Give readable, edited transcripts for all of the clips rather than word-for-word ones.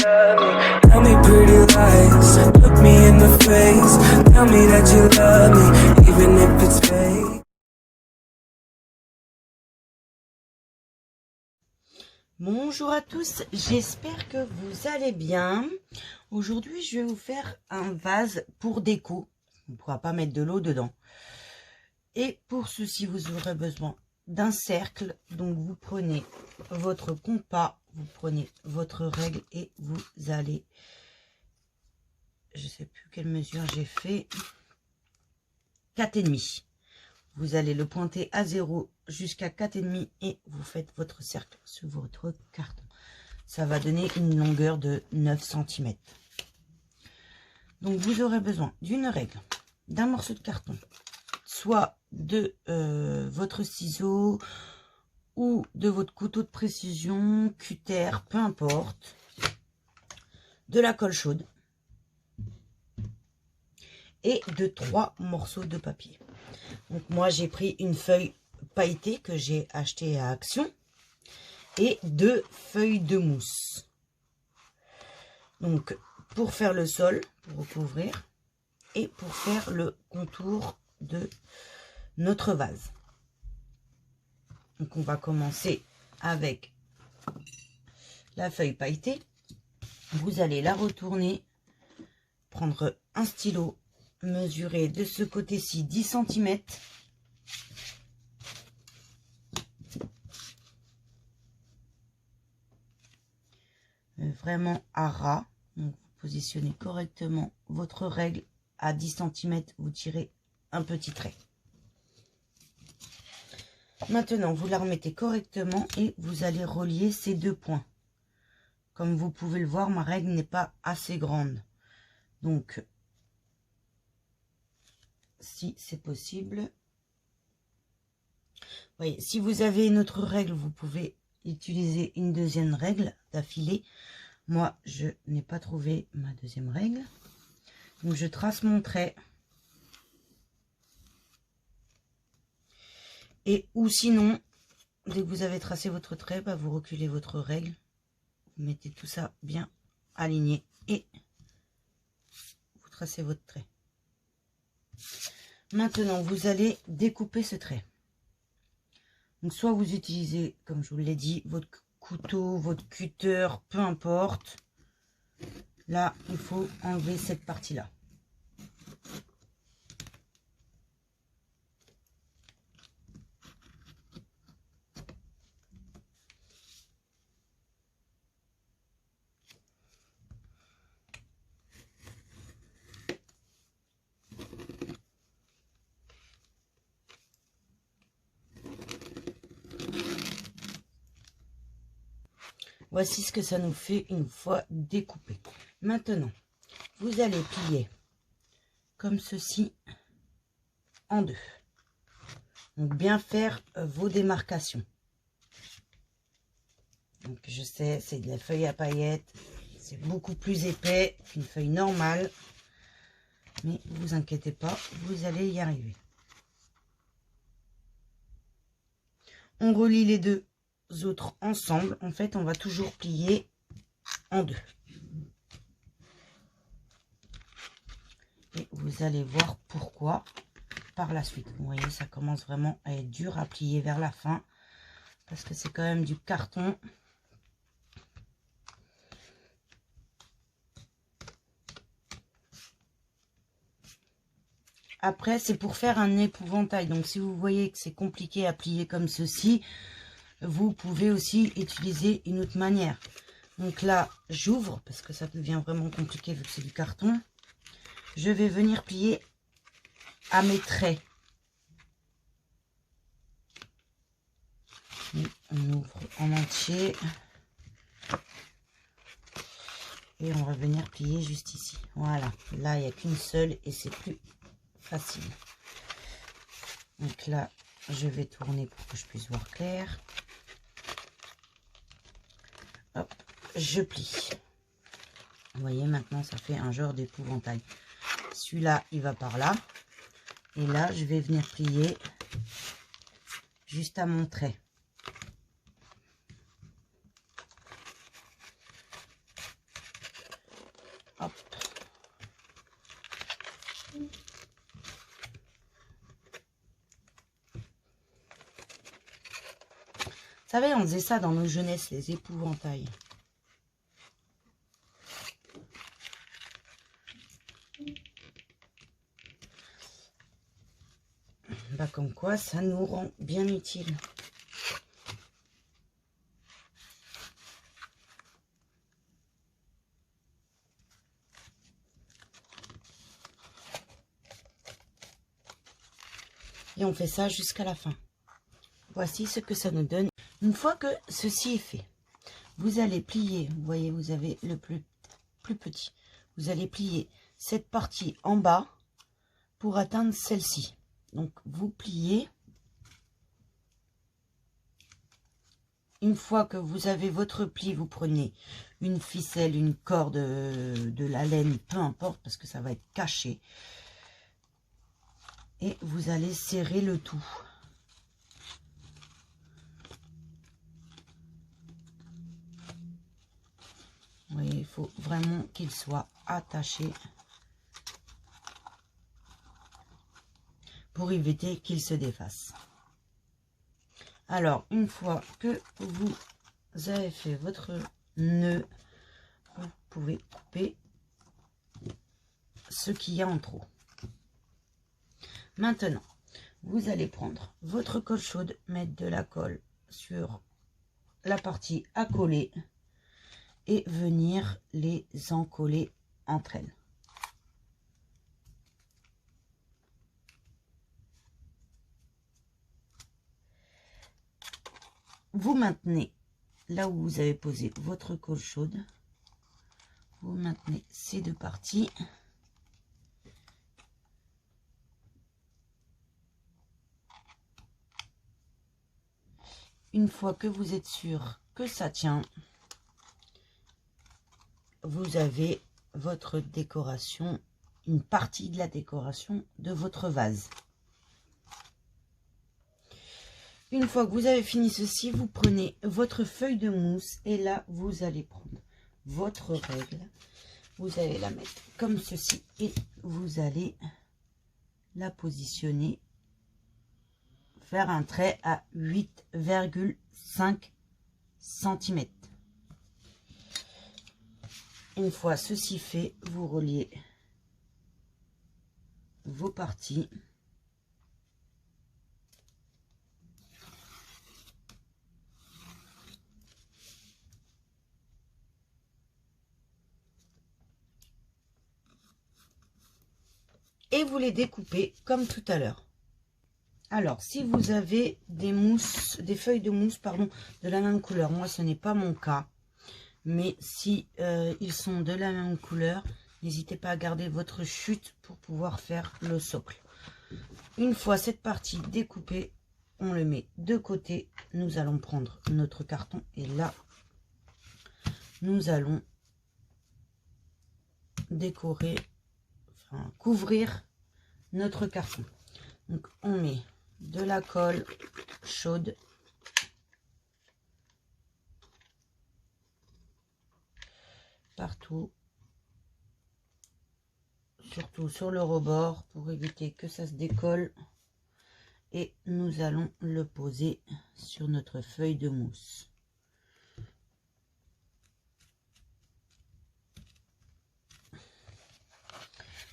love me. Tell me pretty lies, look me in the face. Tell me that you love me, even if it's fake. Bonjour à tous, j'espère que vous allez bien. Aujourd'hui, je vais vous faire un vase pour déco. On ne pourra pas mettre de l'eau dedans. Et pour ceci, vous aurez besoin d'un cercle. Donc, vous prenez votre compas, vous prenez votre règle et vous allez... Je ne sais plus quelle mesure j'ai fait. 4,5. Vous allez le pointer à 0 jusqu'à 4,5 et vous faites votre cercle sur votre carton. Ça va donner une longueur de 9 cm. Donc vous aurez besoin d'une règle, d'un morceau de carton, soit de votre ciseau ou de votre couteau de précision, cutter, peu importe, de la colle chaude et de 3 morceaux de papier. Donc moi j'ai pris une feuille pailletée que j'ai achetée à Action et 2 feuilles de mousse. Donc pour faire le sol, pour recouvrir et pour faire le contour de notre vase. Donc on va commencer avec la feuille pailletée. Vous allez la retourner, prendre un stylo, mesurer de ce côté-ci 10 cm. Vraiment à ras. Donc, vous positionnez correctement votre règle à 10 cm. Vous tirez un petit trait. Maintenant, vous la remettez correctement et vous allez relier ces deux points. Comme vous pouvez le voir, ma règle n'est pas assez grande. Donc, si c'est possible. Voyez, si vous avez une autre règle, vous pouvez utiliser une deuxième règle d'affilée. Moi, je n'ai pas trouvé ma deuxième règle. Donc, je trace mon trait. Et ou sinon, dès que vous avez tracé votre trait, bah, vous reculez votre règle. Vous mettez tout ça bien aligné et vous tracez votre trait. Maintenant, vous allez découper ce trait. Donc, soit vous utilisez, comme je vous l'ai dit, votre couteau, votre cutter, peu importe. Là, il faut enlever cette partie-là. Voici ce que ça nous fait une fois découpé. Maintenant, vous allez plier comme ceci en deux. Donc, bien faire vos démarcations. Donc, je sais, c'est de la feuille à paillettes. C'est beaucoup plus épais qu'une feuille normale. Mais ne vous inquiétez pas, vous allez y arriver. On relie les deux autres ensemble. En fait, on va toujours plier en deux. Et vous allez voir pourquoi par la suite. Vous voyez, ça commence vraiment à être dur à plier vers la fin. Parce que c'est quand même du carton. Après, c'est pour faire un épouvantail. Donc, si vous voyez que c'est compliqué à plier comme ceci, vous pouvez aussi utiliser une autre manière. Donc là, j'ouvre parce que ça devient vraiment compliqué vu que c'est du carton. Je vais venir plier à mes traits. Et on ouvre en entier. Et on va venir plier juste ici. Voilà. Là, il n'y a qu'une seule et c'est plus facile. Donc là, je vais tourner pour que je puisse voir clair. Hop, je plie. Vous voyez, maintenant, ça fait un genre d'épouvantail. Celui-là, il va par là. Et là, je vais venir plier juste à mon trait. savez, on faisait ça dans nos jeunesses, les épouvantails. Bah, comme quoi, ça nous rend bien utile. Et on fait ça jusqu'à la fin. Voici ce que ça nous donne. Une fois que ceci est fait, vous allez plier, vous voyez, vous avez le plus petit. Vous allez plier cette partie en bas pour atteindre celle-ci. Donc, vous pliez. Une fois que vous avez votre pli, vous prenez une ficelle, une corde, de la laine, peu importe, parce que ça va être caché. Et vous allez serrer le tout. Vous voyez, il faut vraiment qu'il soit attaché pour éviter qu'il se défasse. Alors, une fois que vous avez fait votre nœud, vous pouvez couper ce qu'il y a en trop. Maintenant, vous allez prendre votre colle chaude, mettre de la colle sur la partie à coller et venir les encoller entre elles. Vous maintenez là où vous avez posé votre colle chaude, vous maintenez ces deux parties. Une fois que vous êtes sûr que ça tient, vous avez votre décoration, une partie de la décoration de votre vase. Une fois que vous avez fini ceci, vous prenez votre feuille de mousse et là, vous allez prendre votre règle. Vous allez la mettre comme ceci et vous allez la positionner, faire un trait à 8,5 cm. Une fois ceci fait, vous reliez vos parties. Et vous les découpez comme tout à l'heure. Alors, si vous avez des mousses, des feuilles de mousse, pardon, de la même couleur, moi ce n'est pas mon cas, mais si ils sont de la même couleur, n'hésitez pas à garder votre chute pour pouvoir faire le socle. Une fois cette partie découpée, on le met de côté. Nous allons prendre notre carton et là, nous allons décorer, enfin couvrir notre carton. Donc on met de la colle chaude partout, surtout sur le rebord pour éviter que ça se décolle, et nous allons le poser sur notre feuille de mousse.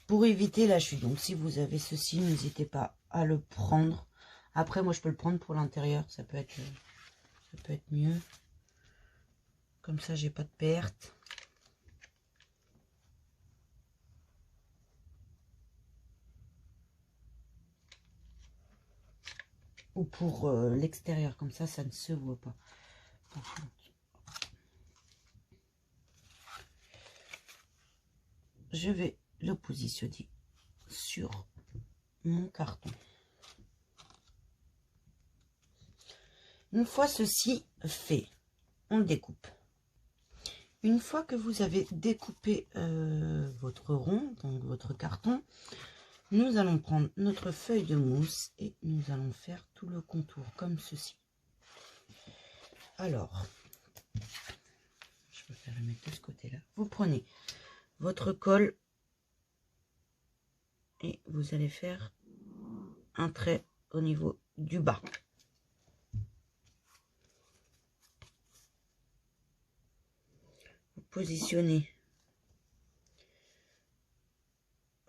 Pour éviter la chute, donc si vous avez ceci, n'hésitez pas à le prendre. Après, moi je peux le prendre pour l'intérieur, ça peut être mieux. Comme ça, j'ai pas de perte. Ou pour l'extérieur, comme ça, ça ne se voit pas. Je vais le positionner sur mon carton. Une fois ceci fait, on le découpe. Une fois que vous avez découpé votre rond, donc votre carton, nous allons prendre notre feuille de mousse et nous allons faire tout le contour comme ceci. Alors, je préfère le mettre de ce côté-là. Vous prenez votre colle et vous allez faire un trait au niveau du bas. positionnez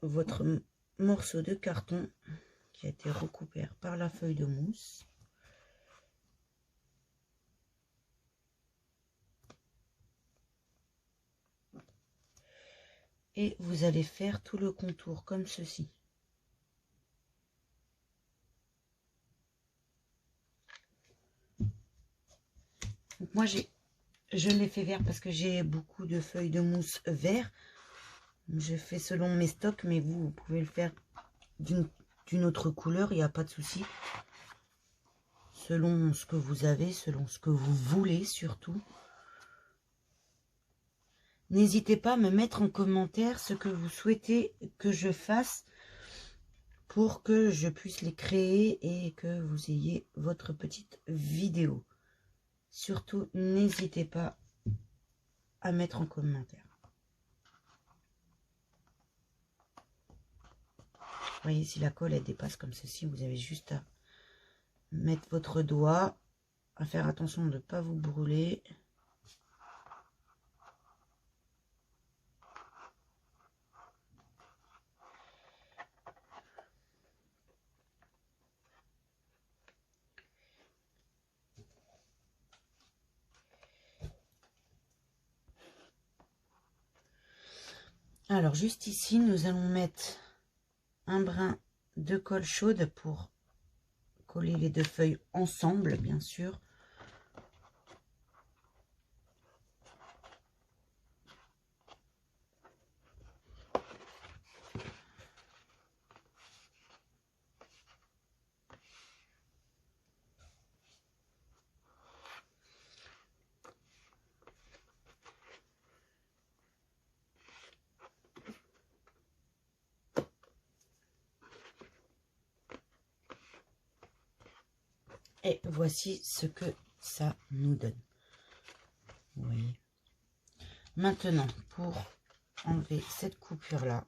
votre morceau de carton qui a été recouvert par la feuille de mousse. Et vous allez faire tout le contour comme ceci. Donc moi je l'ai fait vert parce que j'ai beaucoup de feuilles de mousse vert. Je fais selon mes stocks, mais vous pouvez le faire d'une autre couleur, il n'y a pas de souci. Selon ce que vous avez, selon ce que vous voulez surtout. N'hésitez pas à me mettre en commentaire ce que vous souhaitez que je fasse pour que je puisse les créer et que vous ayez votre petite vidéo. Surtout, n'hésitez pas à mettre en commentaire. Vous voyez, si la colle elle dépasse comme ceci, vous avez juste à mettre votre doigt, à faire attention de ne pas vous brûler. Alors, juste ici, nous allons mettre un brin de colle chaude pour coller les deux feuilles ensemble, bien sûr. Et voici ce que ça nous donne. Vous voyez. Maintenant, pour enlever cette coupure-là,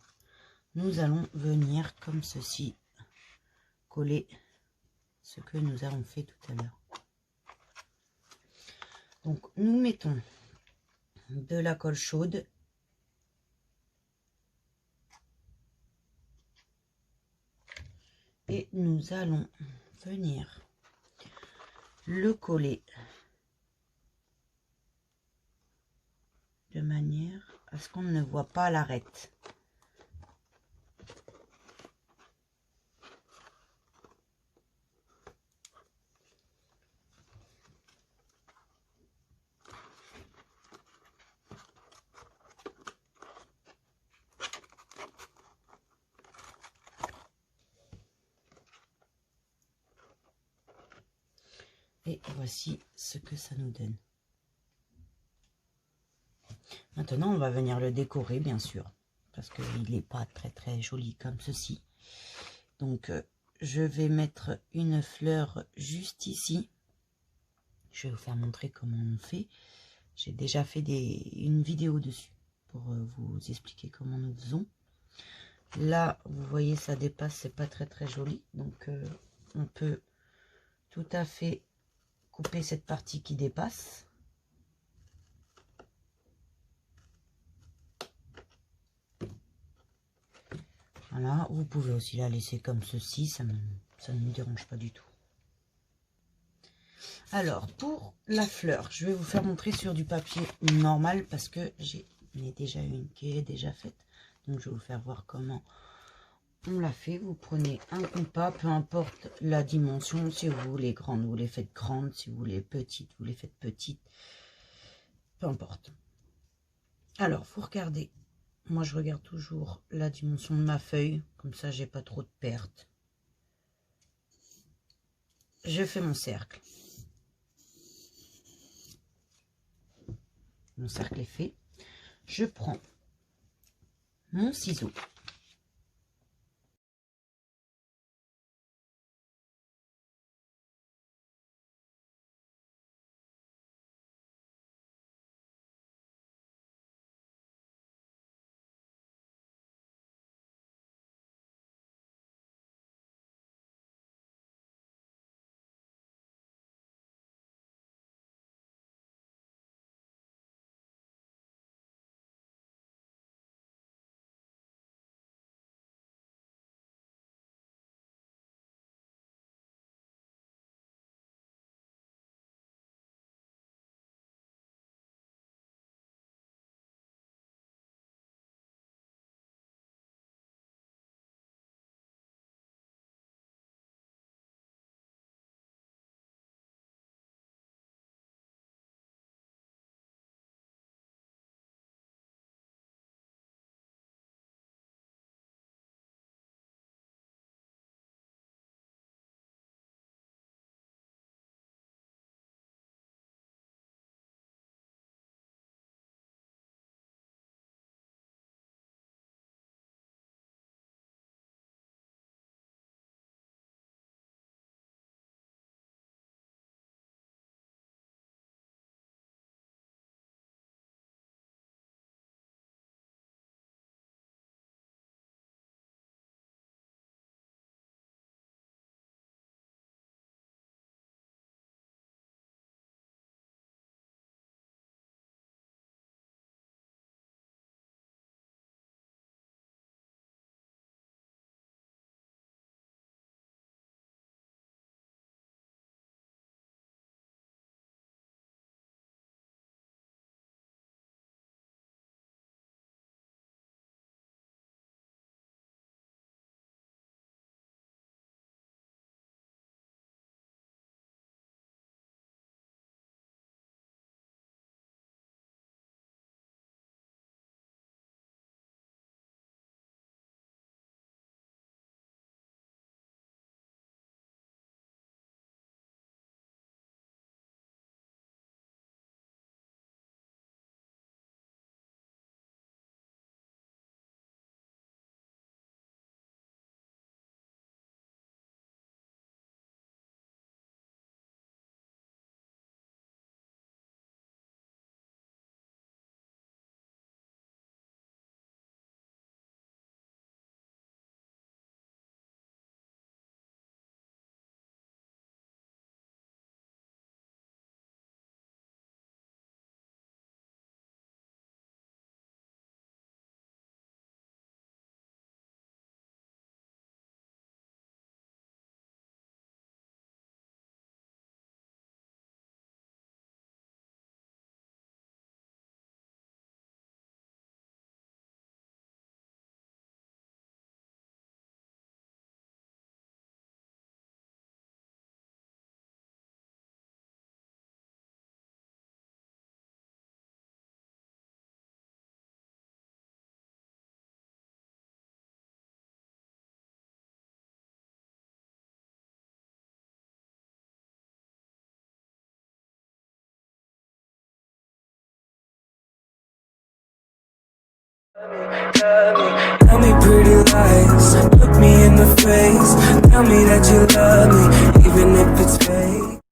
nous allons venir comme ceci, coller ce que nous avons fait tout à l'heure. Donc, nous mettons de la colle chaude. Et nous allons venir le coller de manière à ce qu'on ne voit pas l'arête. Et voici ce que ça nous donne. Maintenant, on va venir le décorer, bien sûr, parce qu'il n'est pas très joli comme ceci. Donc, je vais mettre une fleur juste ici. Je vais vous faire montrer comment on fait. J'ai déjà fait une vidéo dessus pour vous expliquer comment nous faisons. Là, vous voyez, ça dépasse, c'est pas très joli. Donc, on peut tout à fait couper cette partie qui dépasse. Voilà, vous pouvez aussi la laisser comme ceci, ça ne me dérange pas du tout. Alors, pour la fleur, je vais vous faire montrer sur du papier normal parce que j'en ai déjà une qui est déjà faite. Donc, je vais vous faire voir comment on l'a fait. Vous prenez un compas, peu importe la dimension. Si vous voulez grande, vous les faites grandes. Si vous voulez petites, vous les faites petites. Peu importe. Alors, vous regardez. Moi, je regarde toujours la dimension de ma feuille. Comme ça, j'ai pas trop de pertes. Je fais mon cercle. Mon cercle est fait. Je prends mon ciseau. Tell me pretty lies, look me in the face. Tell me that you love me, even if it's fake.